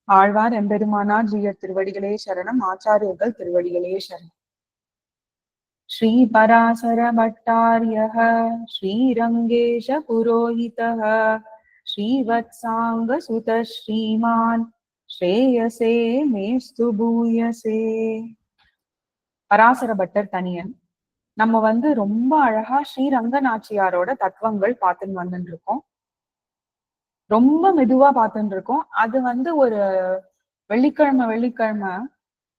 ஆழ்வார் எம்பெருமானார் ஜீயர் திருவடிகளே சரணம். ஆச்சாரியர்கள் திருவடிகளே சரணம். ஸ்ரீ பராசர பட்டார்யः ஸ்ரீரங்கேஷ புரோஹிதः ஸ்ரீவத்சாங்க சுத ஸ்ரீமான் ஸ்ரேயசே மேஸ்து பூயசே. பராசர பட்டர் தனியன். நம்ம ரொம்ப அழகா ஸ்ரீரங்க நாச்சியாரோட தத்துவங்கள் பார்த்துன்னு வந்துட்டு இருக்கோம். ரொம்ப மெதுவா பார்த்துட்டு இருக்கோம். அது ஒரு வெள்ளிக்கிழமை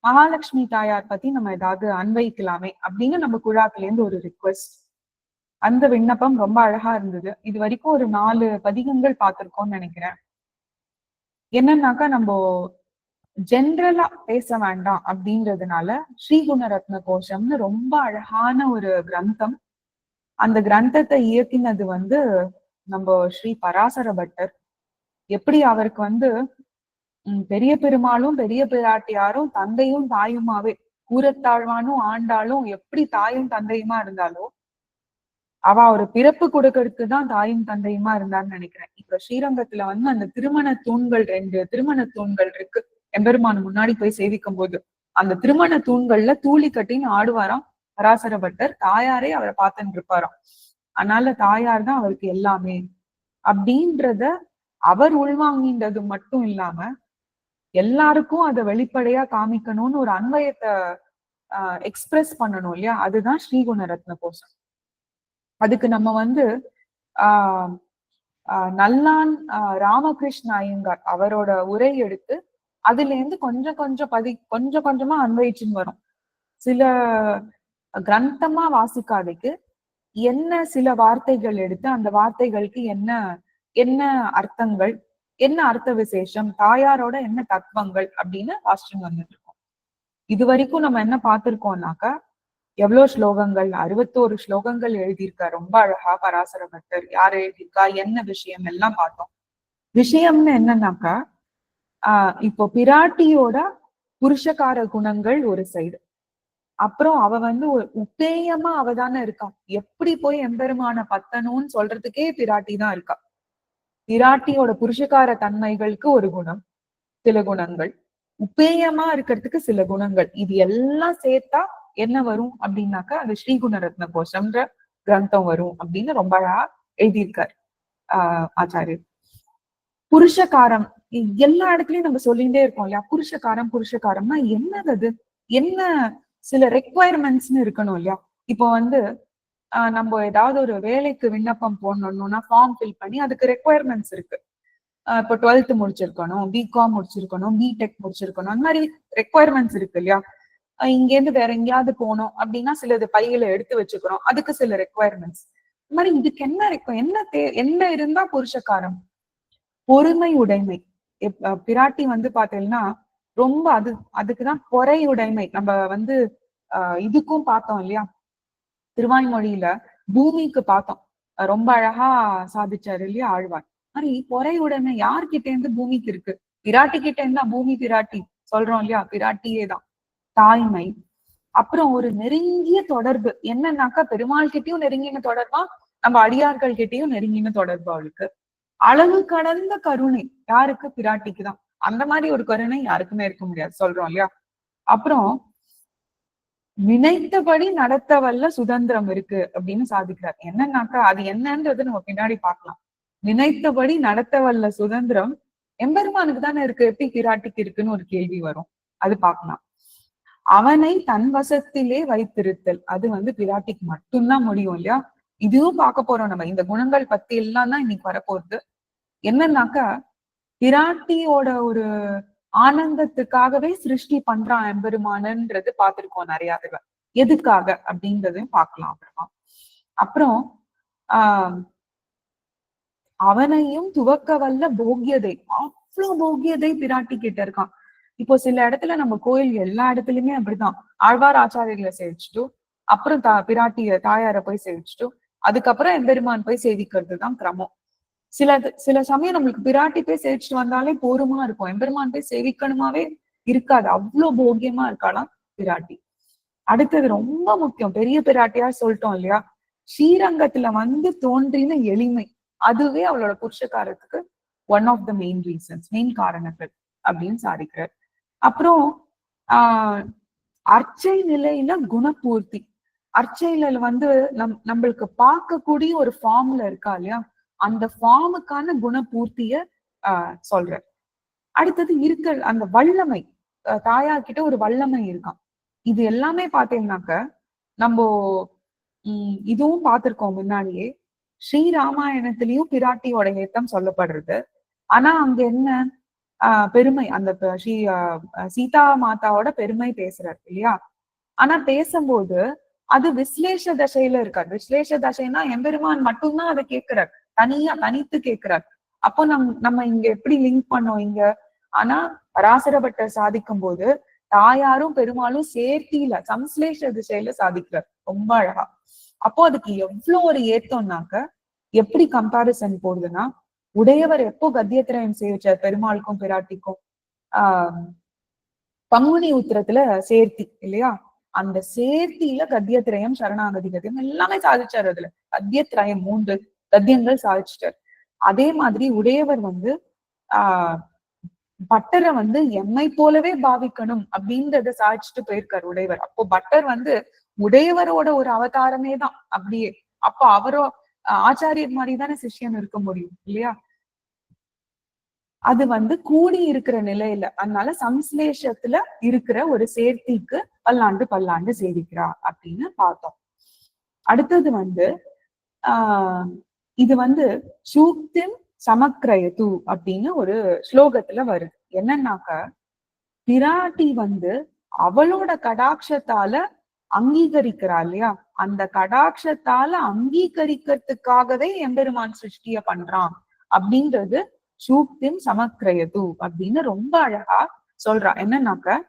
மகாலட்சுமி தாயார் பத்தி நம்ம ஏதாவது அன்வைக்கலாமே அப்படின்னு நம்ம குழாத்துல இருந்து ஒரு ரிக்வெஸ்ட். அந்த விண்ணப்பம் ரொம்ப அழகா இருந்தது. இது வரைக்கும் ஒரு 4 பதிகங்கள் பார்த்திருக்கோம்னு நினைக்கிறேன். என்னன்னாக்கா நம்ம ஜென்ரலா பேச வேண்டாம் அப்படின்றதுனால ஸ்ரீகுணரத்ன கோஷம்னு ரொம்ப அழகான ஒரு கிரந்தம். அந்த கிரந்தத்தை இயக்கினது நம்ம ஸ்ரீ பராசர பட்டர். எப்படி அவருக்கு பெரிய பெருமாளும் பெரிய பிராட்டியாரும் தந்தையும் தாயுமாவே, கூரத்தாழ்வானும் ஆண்டாலும் எப்படி தாயும் தந்தையுமா இருந்தாலோ அவ ஒரு பிறப்பு கொடுக்கறதுக்கு தான் தாயும் தந்தையுமா இருந்தான்னு நினைக்கிறேன். இப்ப ஸ்ரீரங்கத்துல அந்த திருமண தூண்கள் 2 திருமண தூண்கள் இருக்கு. எம்பெருமான் முன்னாடி போய் சேவிக்கும் போது அந்த திருமண தூண்கள்ல தூளி கட்டின்னு ஆடுவாராம் பராசர பட்டர். தாயாரே அவரை பார்த்துட்டு இருப்பாராம். அதனால தாயார் தான் அவருக்கு எல்லாமே அப்படின்றத அவர் உள்வாங்கின்றது மட்டும் இல்லாம எல்லாருக்கும் அதை வெளிப்படையா காமிக்கணும்னு ஒரு அன்வயத்தை எக்ஸ்பிரஸ் பண்ணணும் இல்லையா? அதுதான் ஸ்ரீகுணரத்ன கோஷம். அதுக்கு நம்ம ஆஹ் நல்லான் ராமகிருஷ்ண ஐயங்கார் அவரோட உரை எடுத்து அதுல இருந்து கொஞ்சம் கொஞ்சமா அன்வயிச்சுன்னு வரும். சில கிரந்தமா வாசிக்காதைக்கு என்ன சில வார்த்தைகள் எடுத்து அந்த வார்த்தைகளுக்கு என்ன என்ன அர்த்தங்கள், என்ன அர்த்த விசேஷம், தாயாரோட என்ன தத்துவங்கள் அப்படின்னு வாசிச்சுன்னு வந்துட்டு இருக்கோம். இது வரைக்கும் நம்ம என்ன பார்த்திருக்கோம்னாக்கா எவ்வளவு ஸ்லோகங்கள், 61 ஸ்லோகங்கள் எழுதியிருக்கா ரொம்ப அழகா பராசர பட்டர். யார் எழுதியிருக்கா, என்ன விஷயம் எல்லாம் பார்த்தோம். விஷயம்னு என்னன்னாக்கா இப்போ பிராட்டியோட புருஷகார குணங்கள் ஒரு சைடு, அப்புறம் அவ ஒரு உப்பேயமா அவதானே இருக்கா. எப்படி போய் எம்பெருமான பத்தணும்னு சொல்றதுக்கே பிராட்டி தான் இருக்கா. பிராட்டியோட புருஷகார தன்மைகளுக்கு ஒரு குணம், சில குணங்கள், உப்பேயமா இருக்கிறதுக்கு சில குணங்கள், இது எல்லாம் சேர்த்தா என்ன வரும் அப்படின்னாக்கா அது ஸ்ரீகுணரத்ன கோஷம்ன்ற கிரந்தம் வரும் அப்படின்னு ரொம்ப அழகா எழுதியிருக்காரு ஆச்சாரியர். புருஷகாரம் எல்லா இடத்துலயும் நம்ம சொல்லிட்டே இருக்கோம் இல்லையா? புருஷகாரம்னா என்னது? அது என்ன சில ரெக்குவயர்மெண்ட்ஸ்னு இருக்கணும் இல்லையா? இப்போ நம்ம ஏதாவது ஒரு வேலைக்கு விண்ணப்பம் போடணும்னா ஃபார்ம் ஃபில் பண்ணி அதுக்கு ரெக்குவயர்மெண்ட்ஸ் இருக்கு. இப்போ 12th முடிச்சிருக்கணும், பிகாம் முடிச்சிருக்கணும், பிடெக் முடிச்சிருக்கணும், அந்த மாதிரி ரெக்குவயர்மெண்ட்ஸ் இருக்கு இல்லையா? இங்க இருந்து வேற எங்கேயாவது போனோம் அப்படின்னா சிலது பையில எடுத்து வச்சுக்கிறோம், அதுக்கு சில ரெக்குவயர்மெண்ட்ஸ். இந்த மாதிரி இதுக்கு என்ன இருந்தா புருஷகாரம்? பொறுமை உடைமை. பிராட்டி பாத்தீங்கன்னா ரொம்ப அதுக்குதான் பொறை உடைமை. நம்ம இதுக்கும் பார்த்தோம் இல்லையா? திருவாய்மொழியில பூமிக்கு பார்த்தோம், ரொம்ப அழகா சாதிச்சாரு இல்லையா ஆழ்வார். மாதிரி பொறை உடைமை யார்கிட்ட இருந்து பூமிக்கு இருக்கு? பிராட்டி கிட்ட இருந்தா பூமி பிராட்டி சொல்றோம் இல்லையா? பிராட்டியே தான். தாய்மை, அப்புறம் ஒரு நெருங்கிய தொடர்பு. என்னன்னாக்கா பெருமாள் கிட்டயும் நெருங்கின தொடர்பா, நம்ம அடியார்கள் கிட்டயும் நெருங்கின தொடர்பு அவளுக்கு. அளவு கடந்த கருணை யாருக்கு? பிராட்டிக்கு தான். அந்த மாதிரி ஒரு கருணை யாருக்குமே இருக்க முடியாது சொல்றோம் இல்லையா? அப்புறம் நினைத்தபடி நடத்த வல்ல சுதந்திரம் இருக்கு அப்படின்னு சாதிக்கிறார். என்னன்னாக்கா அது என்னன்றது நம்ம பின்னாடி பார்க்கலாம். நினைத்தபடி நடத்த வல்ல சுதந்திரம் எம்பெருமானுக்கு தானே இருக்கு, எப்படி பிராட்டிக்கு இருக்குன்னு ஒரு கேள்வி வரும். அது பார்க்கலாம். அவனை தன் வசத்திலே வைத்திருத்தல், அது பிராட்டிக்கு மட்டும்தான் முடியும் இல்லையா? இதுவும் பார்க்க போறோம் நம்ம. இந்த குணங்கள் பத்தி எல்லாம் தான் இன்னைக்கு வரப்போகுது. என்னன்னாக்கா பிராட்டியோட ஒரு ஆனந்தத்துக்காகவே சிருஷ்டி பண்றான் எம்பெருமானன்றது பார்த்திருக்கோம் நிறைய தடவை. எதுக்காக அப்படின்றதையும் பார்க்கலாம் அப்புறமா. அப்புறம் அவனையும் துவக்க வல்ல போகியதை, அவ்வளவு போகியதை பிராட்டி கிட்ட இருக்கான். இப்போ சில இடத்துல நம்ம கோயில் எல்லா இடத்துலயுமே அப்படிதான், ஆழ்வார் ஆச்சாரியர்களை சேவிச்சுட்டு அப்புறம் பிராட்டிய தாயார போய் சேவிச்சுட்டு அதுக்கப்புறம் எம்பெருமான் போய் சேவிக்கிறது தான் கிரமம். சில சமயம் நம்மளுக்கு பிராட்டி போய் சேவிச்சுட்டு வந்தாலே போருமா இருக்கும், எம்பெருமான் போய் சேவிக்கணுமாவே இருக்காது, அவ்வளவு போகியமா இருக்காளாம் பிராட்டி. அடுத்தது ரொம்ப முக்கியம், பெரிய பிராட்டியா சொல்லிட்டோம் இல்லையா? ஸ்ரீரங்கத்துல தோன்றின எளிமை, அதுவே அவளோட புருஷகாரத்துக்கு one of the main reasons, main காரணங்கள். அப்படின்னு சாதிக்கிறார். அப்புறம் ஆஹ் அர்ச்சை நிலையில குணபூர்த்தி. அர்ச்சையில வந்து நம்மளுக்கு பார்க்கக்கூடிய ஒரு ஃபார்ம்ல இருக்கா இல்லையா, அந்த ஃபார்முக்கான குணபூர்த்திய சொல்ற. அடுத்தது இருக்க அந்த வல்லமை, தாயார்கிட்ட ஒரு வல்லமை இருக்கான். இது எல்லாமே பாத்தீங்கன்னாக்க நம்ம இதுவும் பார்த்திருக்கோம் முன்னாடியே. ஸ்ரீராமாயணத்திலயும் பிராட்டியோட ஏத்தம் சொல்லப்படுறது. ஆனா அங்க என்ன பெருமை, அந்த ஸ்ரீ சீதா மாதாவோட பெருமை பேசுறாரு இல்லையா. ஆனா பேசும்போது அது விஸ்லேஷ தசையில இருக்காது. விஸ்லேஷ தசைனா எம்பெருமான் மட்டும்தான் அதை கேட்கிறார், தனியா தனித்து கேட்கிறார். அப்போ நம்ம இங்க எப்படி லிங்க் பண்ணோம் இங்க? ஆனா பராசரப்பட்டர் சாதிக்கும் போது தாயாரும் பெருமாளும் சேர்த்தியில சம்ஸ்லேஷ திசையில சாதிக்கிறார் ரொம்ப அழகா. அப்போ அதுக்கு எவ்வளவு ஒரு ஏத்தம்னாக்க எப்படி கம்பாரிசன் போடுதுன்னா, உடையவர் எப்போ கத்தியத்திரயம் சேவிச்சார் பெருமாளுக்கும் பிராட்டிக்கும்? பங்குனி உத்திரத்துல சேர்த்தி இல்லையா, அந்த சேர்த்தியில கத்தியத்திரயம் சரணாகதி கத்தியம் எல்லாமே சாதிச்சார். அதுல கத்தியத்திரயம் 3 கத்தியங்கள் சாதிச்சிட்டார். அதே மாதிரி உடையவர் வந்து பட்டரை வந்து எம்மை போலவே பாவிக்கணும் அப்படின்றத சாதிச்சுட்டு போயிருக்காரு உடையவர். அப்போ பட்டர் வந்து உடையவரோட ஒரு அவதாரமே தான் அப்படியே. அப்போ அவரோ ஆச்சாரியர் மாதிரி தானே சிஷ்யன் இருக்க முடியும் இல்லையா. அது வந்து கூடி இருக்கிற நிலையில, அதனால சம்ஸ்லேஷத்துல இருக்கிற ஒரு சேர்த்திக்கு பல்லாண்டு பல்லாண்டு சேவிக்கிறா அப்படின்னு பார்த்தோம். அடுத்தது வந்து இது வந்து சூக்திம் சமக்ரயது அப்படின்னு ஒரு ஸ்லோகத்துல வருது. என்னன்னாக்க பிராட்டி வந்து அவளோட கடாட்சத்தால அங்கீகரிக்கிறா இல்லையா, அந்த கடாட்சத்தால அங்கீகரிக்கிறதுக்காகவே எம்பெருமான் சிருஷ்டிய பண்றான் அப்படின்றது சூக்திம் சமக்ரயது அப்படின்னு ரொம்ப அழகா சொல்றா. என்னன்னாக்க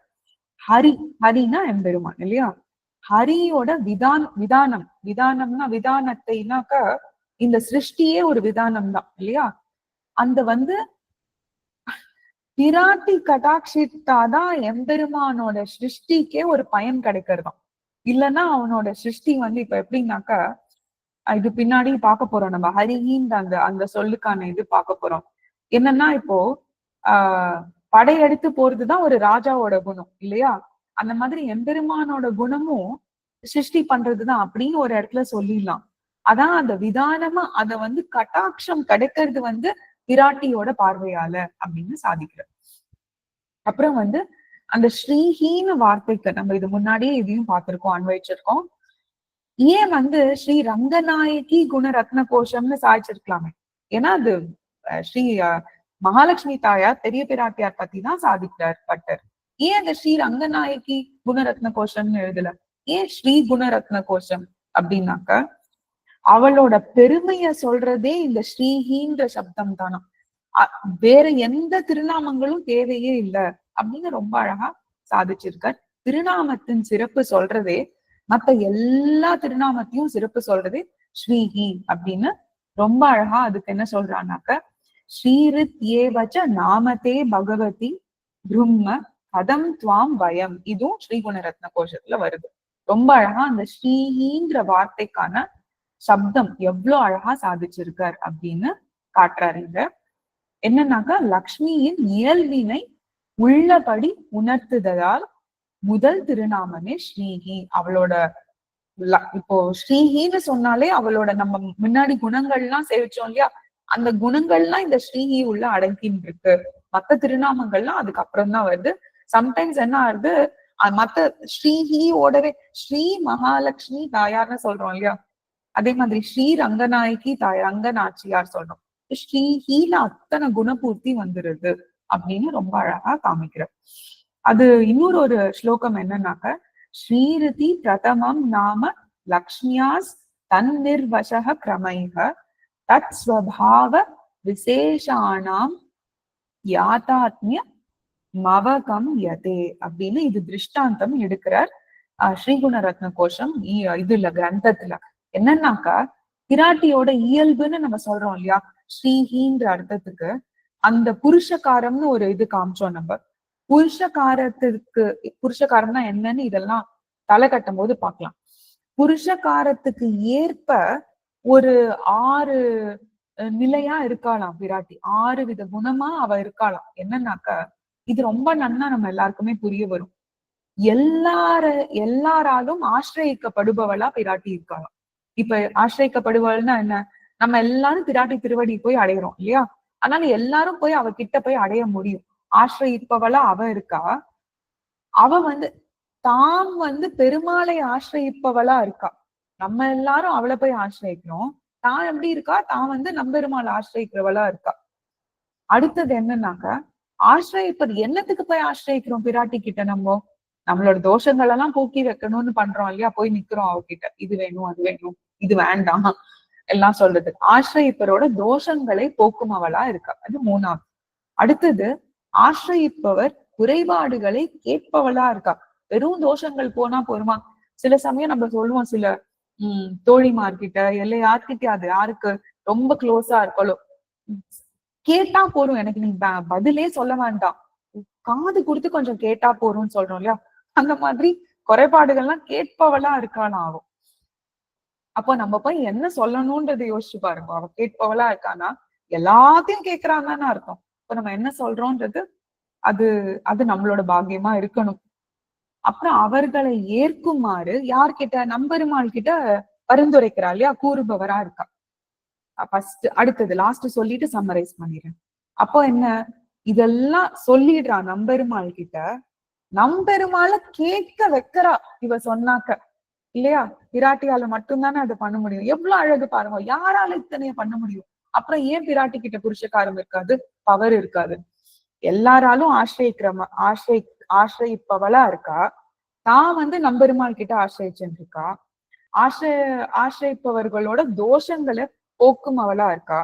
ஹரினா எம்பெருமான் இல்லையா, ஹரியோட விதானம்னா விதானத்தைனாக்க இந்த சிருஷ்டியே ஒரு விதானம் தான் இல்லையா. அந்த வந்து பிராட்டி கடாட்சித்தாதான் எம்பெருமானோட சிருஷ்டிக்கே ஒரு பயன் கிடைக்கிறதாம். இல்லைன்னா அவனோட சிருஷ்டி வந்து இப்ப எப்படின்னாக்கா, இது பின்னாடி பார்க்க போறோம் நம்ம ஹரிகின்ற அந்த அந்த சொல்லுக்கான இது பார்க்க போறோம். என்னன்னா இப்போ படையெடுத்து போறதுதான் ஒரு ராஜாவோட குணம் இல்லையா. அந்த மாதிரி எம்பெருமானோட குணமும் சிருஷ்டி பண்றதுதான் அப்படின்னு ஒரு இடத்துல சொல்லிடலாம். அதான் அந்த விதானமா அத வந்து கட்டாட்சம் கிடைக்கிறது வந்து பிராட்டியோட பார்வையால அப்படின்னு சாதிக்கிற. அப்புறம் வந்து அந்த ஸ்ரீஹீன வார்த்தைக்கு நம்ம இது முன்னாடியே இதையும் பார்த்திருக்கோம், அன்வயிச்சிருக்கோம். ஏன் வந்து ஸ்ரீ ரங்கநாயகி குணரத்ன கோஷம்னு சாதிச்சிருக்கலாமே. ஏன்னா அது ஸ்ரீ மகாலட்சுமி தாயார் பெரிய பிராட்டியார் பத்தி தான் சாதிக்கிறார் பட்டர். ஏன் அந்த ஸ்ரீ ரங்கநாயகி குணரத்ன கோஷம்னு எழுதல, ஏன் ஸ்ரீ குணரத்ன கோஷம் அப்படின்னாக்க அவளோட பெருமைய சொல்றதே இந்த ஸ்ரீஹின்ற சப்தம் தானா. வேற எந்த திருநாமங்களும் தேவையே இல்லை அப்படின்னு ரொம்ப அழகா சாதிச்சிருக்கார். திருநாமத்தின் சிறப்பு சொல்றதே, மத்த எல்லா திருநாமத்தையும் சிறப்பு சொல்றதே ஸ்ரீஹி அப்படின்னு ரொம்ப அழகா அதுக்கு என்ன சொல்றான்னாக்க, ஸ்ரீரித் ஏவச்ச நாமதே பகவதி பிரம்ம கதம் துவாம் பயம். இதுவும் ஸ்ரீகுணரத்ன கோஷத்துல வருது. ரொம்ப அழகா அந்த ஸ்ரீஹின்ற வார்த்தைக்கான சப்தம் எவ்வளவு அழகா சாதிச்சிருக்கார் அப்படின்னு காட்டுறாருங்க. என்னன்னாக்கா லக்ஷ்மியின் இயல்பினை உள்ளபடி உணர்த்துதலால் முதல் திருநாமமே ஸ்ரீஹி. அவளோட இப்போ ஸ்ரீஹின்னு சொன்னாலே அவளோட நம்ம முன்னாடி குணங்கள்லாம் சேவிச்சோம் இல்லையா, அந்த குணங்கள்லாம் இந்த ஸ்ரீஹி உள்ள அடங்கின்னு இருக்கு. மத்த திருநாமங்கள்லாம் அதுக்கப்புறம் தான் வருது. சம்டைம்ஸ் என்ன ஆகுது, மத்த ஸ்ரீஹியோடவே ஸ்ரீ மகாலட்சுமி தாயார்னு சொல்றோம் இல்லையா, அதே மாதிரி ஸ்ரீ ரங்கநாயகி தாயார் ரங்கநாச்சியார் சொல்றோம். ஸ்ரீஹில அத்தனை குணபூர்த்தி வந்துருது அப்படின்னு ரொம்ப அழகா காமிக்கிற. அது இன்னொரு ஒரு ஸ்லோகம் என்னன்னாக்க, ஸ்ரீரிதி பிரதமம் நாம லக்ஷ்மியாஸ் தன்னிர்வசக கிரமைக தத் ஸ்வபாவ விசேஷானாம் யாதாத்மிய மவகம் யதே அப்படின்னு இது திருஷ்டாந்தம் எடுக்கிறார் ஸ்ரீகுணரத்ன கோஷம் இதுல கிரந்தத்துல. என்னன்னாக்கா பிராட்டியோட இயல்புன்னு நம்ம சொல்றோம் இல்லையா, ஸ்ரீஹின்ற அர்த்தத்துக்கு அந்த புருஷகாரம்னு ஒரு இது காமிச்சோம் நம்ம. புருஷகாரம்னா என்னன்னு இதெல்லாம் தலை கட்டும் போது பார்க்கலாம். புருஷகாரத்துக்கு ஏற்ப ஒரு 6 நிலையா இருக்காளாம் பிராட்டி. 6 வித குணமா அவ இருக்காளாம். என்னன்னாக்க இது ரொம்ப நன்னா நம்ம எல்லாருக்குமே புரிய வரும். எல்லாராலும் ஆசிரியக்கப்படுபவளா பிராட்டி இருக்காங்க. இப்ப ஆசிரியக்கப்படுபவள்னா என்ன? நம்ம எல்லாரும் பிராட்டி திருவடி போய் அடையிறோம் இல்லையா? அதனால எல்லாரும் போய் அவ கிட்ட போய் அடைய முடியும். ஆசிரியப்பவளா அவ இருக்கா. அவ தாம் பெருமாளை ஆசிரியப்பவளா இருக்கா. நம்ம எல்லாரும் அவளை போய் ஆசிரியக்கிறோம். தான் எப்படி இருக்கா? தான் நம்பெருமாள் ஆசிரியக்கிறவளா இருக்கா. அடுத்தது என்னன்னாக்க, ஆசிரியப்பது என்னத்துக்கு போய் ஆசிரியக்கிறோம் பிராட்டி கிட்ட நம்மளோட தோஷங்கள் எல்லாம் போக்கி வைக்கணும்னு பண்றோம் இல்லையா? போய் நிக்கிறோம் அவகிட்ட. இது வேணும், அது வேணும், இது வேண்டாம் எல்லாம் சொல்றது. ஆசிரியப்பரோட தோஷங்களை போக்கும் அவளா இருக்கா. அது 3வது. அடுத்தது ஆசிரியப்பவர் குறைபாடுகளை கேட்பவளா இருக்கா. வெறும் தோஷங்கள் போனா போருமா? சில சமயம் நம்ம சொல்லுவோம் சில தோழிமார்கிட்ட, இல்லை யார்கிட்ட, அது யாருக்கு ரொம்ப க்ளோஸா இருக்காளோ, கேட்டா போறோம், எனக்கு நீ பதிலே சொல்ல வேண்டாம், காது கொடுத்து கொஞ்சம் கேட்டா போறோம்னு சொல்றோம் இல்லையா? அந்த மாதிரி குறைபாடுகள்லாம் கேட்பவளா இருக்கானா ஆகும். அப்போ நம்ம போய் என்ன சொல்லணும்ன்றதை யோசிச்சு பாருங்க. அவ கேட்பவளா இருக்கானா? எல்லாத்தையும் கேட்கிறான்னு அர்த்தம். இப்ப நம்ம என்ன சொல்றோம்ன்றது அது அது நம்மளோட பாக்கியமா இருக்கணும். அப்புறம் அவர்களை ஏற்குமாறு யார்கிட்ட? நம்பெருமாள் கிட்ட பரிந்துரைக்கிறா இல்லையா? கூறுபவரா இருக்கா. ஃபர்ஸ்ட் அடுத்தது லாஸ்ட் சொல்லிட்டு சம்மரைஸ் பண்ணிடுறேன். அப்போ என்ன? இதெல்லாம் சொல்லிடுறா நம்பெருமாள் கிட்ட. நம்பெருமாள கேட்க வைக்கிறா இவ சொன்னாக்க இல்லையா? பிராட்டியால மட்டும்தானே அதை பண்ண முடியும். எவ்வளவு அழகு பாருங்க. யாரால இத்தனைய பண்ண முடியும்? அப்புறம் ஏன் பிராட்டி கிட்ட புருஷகாரம் இருக்காது, பவர் இருக்காது? எல்லாராலும் ஆசிரியப்பவளா இருக்கா. தான் நம்பெருமாள் கிட்ட ஆசிரியச்சிருக்கா. ஆசிரியப்பவர்களோட தோஷங்களை போக்கும் அவளா இருக்கா.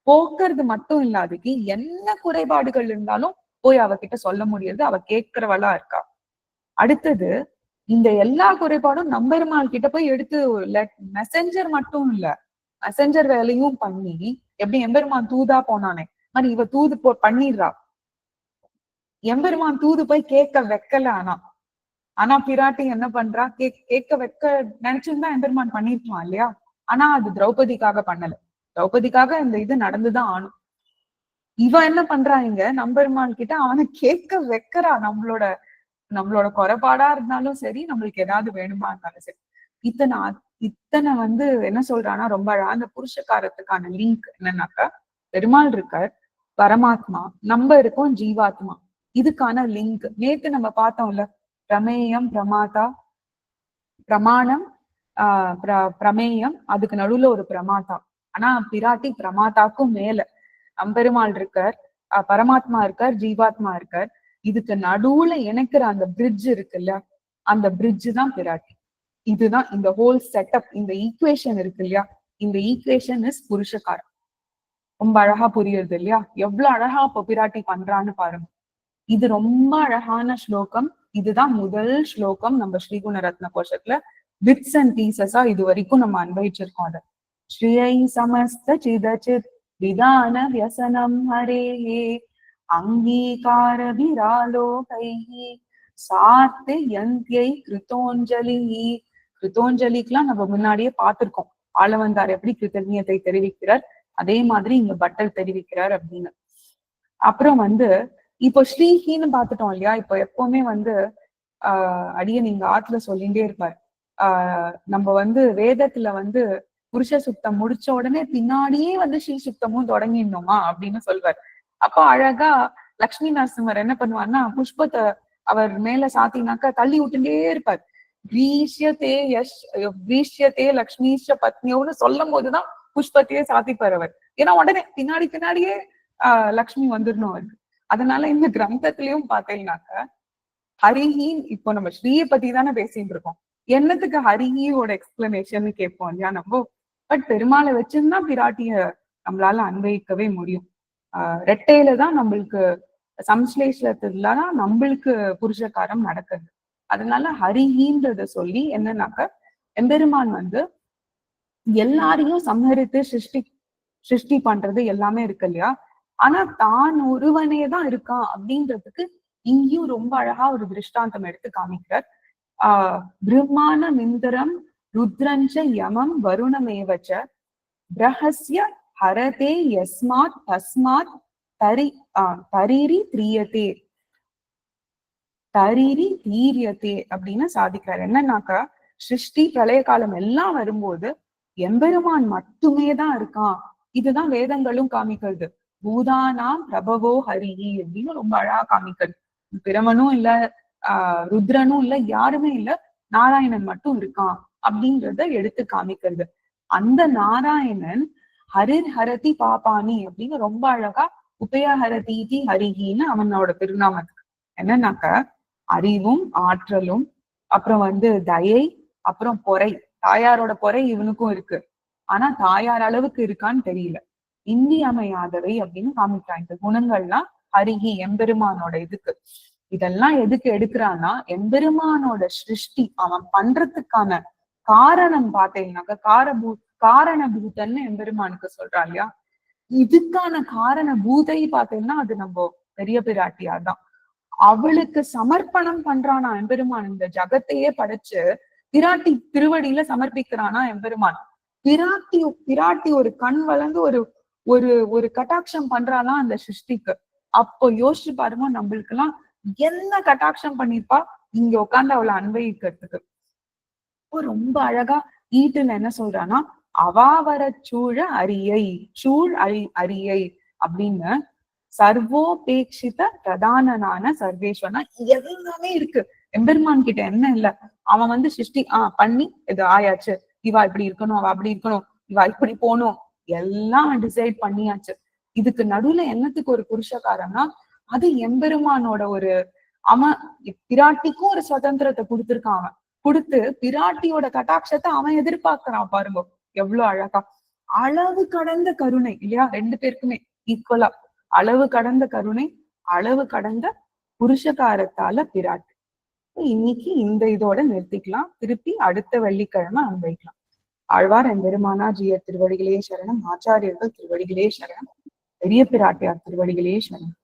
போக்குறது மட்டும் இல்லாதக்கு என்ன குறைபாடுகள் இருந்தாலும் போய் அவகிட்ட சொல்ல முடியாது. அவ கேட்கிறவளா இருக்கா. அடுத்தது இந்த எல்லா குறைபாடும் நம்பெருமாள் கிட்ட போய் எடுத்து மெசஞ்சர் மட்டும் இல்ல, மெசஞ்சர் வேலையும் பண்ணி, எப்படி எம்பெருமான் தூதா போனானே மாதிரி இவ தூது பண்ணிடுறா. எம்பெருமான் தூது போய் கேட்க வைக்கல. ஆனா பிராட்டி என்ன பண்றா? கேட்க வைக்க நினைச்சிருந்தா எம்பெருமான் பண்ணிருக்கலாம் இல்லையா? ஆனா அது திரௌபதிக்காக பண்ணல. திரௌபதிக்காக இந்த இது நடந்துதான் ஆணும். இவ என்ன பண்றா? இங்க நம்பெருமான் கிட்ட அவனை கேட்க வைக்கிறா. நம்மளோட குறைபாடா இருந்தாலும் சரி, நம்மளுக்கு ஏதாவது வேணுமா இருந்தாலும் சரி. இத்தனை என்ன சொல்றான்னா, ரொம்ப அழகா அந்த புருஷகாரத்துக்கான லிங்க் என்னன்னாக்கா, பெருமாள் இருக்கார், பரமாத்மா, நம்ம இருக்கோம் ஜீவாத்மா. இதுக்கான லிங்க் நேத்து நம்ம பார்த்தோம்ல. பிரமேயம், பிரமாதா, பிரமாணம், பிரமேயம், அதுக்கு நடுவுல ஒரு பிரமாதா. ஆனா பிராட்டி பிரமாதாக்கும் மேல. நம்பெருமாள் இருக்கார், பரமாத்மா இருக்கார், ஜீவாத்மா இருக்கார். இதுக்கு நடுவுல இணைக்கிற அந்த பிரிட்ஜ் இருக்குல்ல, அந்த பிரிட்ஜ் தான் பிராட்டி. இதுதான் இந்த ஹோல் செட்டப். இந்த ஈக்குவேஷன் இருக்கு இல்லையா? இந்த ஈக்குவேஷன் இஸ் புருஷகாரம். ரொம்ப அழகா புரியுது இல்லையா? எவ்வளவு அழகா இப்ப பிராட்டி பண்றான்னு பாருங்க. இது ரொம்ப அழகான ஸ்லோகம். இதுதான் முதல் ஸ்லோகம் நம்ம ஸ்ரீகுணரத்ன கோஷத்துல பிட்ஸ் அண்ட் பீசஸா இது வரைக்கும் நம்ம அனுபவிச்சிருக்கோம். அதை ஸ்ரீயை சமஸ்த சிதச்சித் விதான வியசனம் ஹரேஹே அங்கீகார விராலோகைஹி சார்த்தே யந்தியை கிருத்தோஞ்சலி. கிருத்தோஞ்சலிக்கெல்லாம் நம்ம முன்னாடியே பார்த்திருக்கோம். ஆளவந்தார் எப்படி கிருத்தஜ்ஞத்தை தெரிவிக்கிறார், அதே மாதிரி இங்க பட்டர் தெரிவிக்கிறார் அப்படின்னு. அப்புறம் இப்போ ஸ்ரீஹின்னு பாத்துட்டோம் இல்லையா? இப்போ எப்பவுமே அடிய நீங்க ஆத்துல சொல்லிட்டே இருப்பார். நம்ம வேதத்துல புருஷ சுத்தம் முடிச்ச உடனே பின்னாடியே ஸ்ரீ சுத்தமும் தொடங்கிடணுமா அப்படின்னு சொல்வார். அப்போ அழகா லக்ஷ்மி நரசிம்மர் என்ன பண்ணுவார்னா, புஷ்பத்தை அவர் மேல சாத்தினாக்கா தள்ளி விட்டுட்டே இருப்பார். கிரீஷ்யத்தே லக்ஷ்மீஷ பத்னியோன்னு சொல்லும் போதுதான் புஷ்பத்தையே சாத்திப்பார் அவர். ஏன்னா உடனே பின்னாடியே லக்ஷ்மி வந்துடணும் அவருக்கு. அதனால இந்த கிரந்தத்திலயும் பாத்தீங்கன்னாக்க ஹரிஹீன், இப்போ நம்ம ஸ்ரீய பத்தி தானே பேசிட்டு இருக்கோம். என்னத்துக்கு ஹரிஹியோட எக்ஸ்பிளனேஷன் கேட்போம் இல்லையா நம்ம? பட் பெருமாளை வச்சிருந்தா பிராட்டிய நம்மளால அன்வயிக்கவே முடியும். ரெட்டையில தான் நம்மளுக்கு சம்ஸ்லேஷத்துலதான் நம்மளுக்கு புருஷகாரம் நடக்குது. அதனால ஹரிஹின்றத சொல்லி என்னன்னாக்க, எம்பெருமான் எல்லாரையும் சம்ஹரித்து சிருஷ்டி பண்றது எல்லாமே இருக்கு இல்லையா? ஆனா தான் ஒருவனேதான் இருக்கான் அப்படின்றதுக்கு இங்கேயும் ரொம்ப அழகா ஒரு திருஷ்டாந்தம் எடுத்து காமிக்கிறார். பிரம்மான மிந்திரம் ருத்ரஞ்ச யமம் வருணமேவச்ச பிரஹஸ்ய ஹரதே யஸ்மாத் தஸ்மாத் தரிரி திரியதே தரிரி தீரியத்தே அப்படின்னு சாதிக்கிறார். என்னன்னாக்கா சிருஷ்டி பிரளய காலம் எல்லாம் வரும்போது எம்பெருமான் மட்டுமே தான் இருக்கான். இதுதான் வேதங்களும் காமிக்கிறது. பூதானாம் பிரபவோ ஹரிஹி அப்படின்னு ரொம்ப அழகா காமிக்கிறது. பிரமனும் இல்ல, ருத்ரனும் இல்ல, யாருமே இல்ல, நாராயணன் மட்டும் இருக்கான் அப்படின்றத எடுத்து காமிக்கிறது. அந்த நாராயணன் ஹரிர் ஹரதி பாபானி அப்படின்னு ரொம்ப அழகா உபயஹரதி ஹரிஹின்னு அவனோட திருநாமத்துக்கு என்னன்னாக்க அறிவும் ஆற்றலும், அப்புறம் தயை, அப்புறம் பொறை. தாயாரோட பொறை இவனுக்கும் இருக்கு. ஆனா தாயார் அளவுக்கு இருக்கான்னு தெரியல. இந்தியமையாதவை அப்படின்னு காமிக்கிறான். இந்த குணங்கள்லாம் ஹரிஹி எம்பெருமானோட இதுக்கு. இதெல்லாம் எதுக்கு எடுக்கிறான்னா எம்பெருமானோட சிருஷ்டி அவன் பண்றதுக்கான காரணம் பார்த்தீங்கன்னாக்க காரணபூதன்னு எம்பெருமானுக்கு சொல்றான் இல்லையா. இதுக்கான காரண பூதை பார்த்தீங்கன்னா அது நம்ம பெரிய பிராட்டியார் தான். அவளுக்கு சமர்ப்பணம் பண்றானா எம்பெருமான். இந்த ஜகத்தையே படைச்சு பிராட்டி திருவடியில சமர்ப்பிக்கிறானா எம்பெருமான். பிராட்டி ஒரு கண் வளர்ந்து ஒரு ஒரு ஒரு கட்டாட்சம் பண்றானா அந்த சிருஷ்டிக்கு. அப்போ யோசிச்சு பாருங்க, நம்மளுக்கு எல்லாம் என்ன கட்டாட்சம் பண்ணிருப்பா இங்க உட்காந்து அவளை அன்வயிக்கிறதுக்கு. ரொம்ப அழகா ஈட்டுல என்ன சொல்றான்னா அவாவர சூழ சூழ் அரியை அப்படின்னு சர்வோபேட்சித பிரதானனான சர்வேஸ்வரனா எல்லாமே இருக்கு. எம்பெருமான் கிட்ட என்ன இல்ல. அவன் சிருஷ்டி பண்ணி இது ஆயாச்சு, இவா இப்படி இருக்கணும், அவ அப்படி இருக்கணும், இவா இப்படி போகணும், எல்லாம் டிசைட் பண்ணியாச்சு. இதுக்கு நடுவுல என்னத்துக்கு ஒரு புருஷகாரம்னா அது எம்பெருமானோட ஒரு அவன் பிராட்டிக்கும் ஒரு சுதந்திரத்தை கொடுத்திருக்கான். அவன் கொடுத்து பிராட்டியோட கட்டாட்சத்தை அவன் எதிர்பார்க்கிறான். பாருங்க எவ்வளவு அழகா. அளவு கடந்த கருணை இல்லையா, ரெண்டு பேருக்குமே ஈக்குவலா அளவு கடந்த கருணை, அளவு கடந்த புருஷகாரத்தால பிராட்டி. இன்னைக்கு இந்த இதோட நிறுத்திக்கலாம். திருப்பி அடுத்த வெள்ளிக்கிழமை அனுபவிக்கலாம். ஆழ்வார் எம்பெருமானாஜிய திருவடிகளே சரணம், ஆச்சாரியர்கள் திருவடிகளே சரணம், பெரிய பிராட்டியார் திருவடிகளே சரணம்.